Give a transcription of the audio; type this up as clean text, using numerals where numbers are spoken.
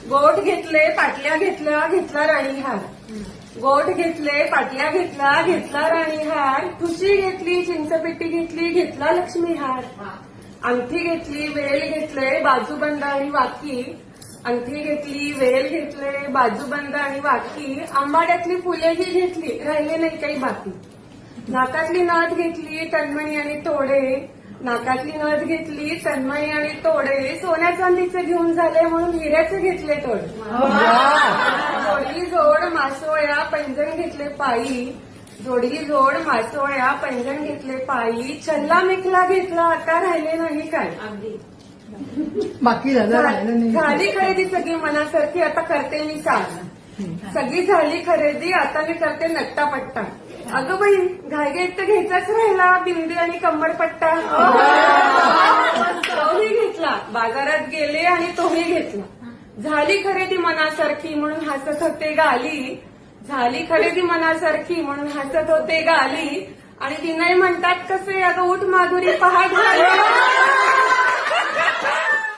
गोठ घेतले, पाटल्या घेतल्या, घेतला राणी हार. गोठ घेतले, पाटल्या घेतला, घेतला राणी हार. ठुशी घेतली, चिंचपेटी घेतली, घेतला लक्ष्मी हार. अंगठी घेतली, वेल घेतले, बाजूबंद आणि वाकी. अंगठी घेतली, वेल घेतले, बाजूबंद आणि वाकी. आंबाड्यातली फुलेही घेतली, राहिले नाही काही बाकी. नाकातली नथ घेतली, तन्मणी आणि तोडे. नाकातली नथ घेतली, तन्मणी आणि तोडे. सोन्या चांदीचे घेऊन झाले म्हणून हिऱ्याचे घेतले तोडे. जोडली जोड मासोळ्या, पैंजण घेतले पायी. जोडली जोड मासोळ्या, पैंजण घेतले पायी. चल्ला मेखला घेतला, आता राहिले नाही काय. बाकी झालं झाली खरेदी सगळी मनासारखी, आता करते मी साज. सगळी झाली खरेदी, आता मी करते नट्टापट्टा. अगं बाई, घाईघाईत तर घ्यायचाच राहिला बिंदी आणि कंबरपट्टा. तोही घेतला, बाजारात गेले आणि तोही घेतला. झाली खरेदी मनासारखी म्हणून हसत होते गाली. झाली खरेदी मनासारखी म्हणून हसत होते गाली. आणि विनय म्हणतात कसे, अगं उठ माधुरी पहाट झाली.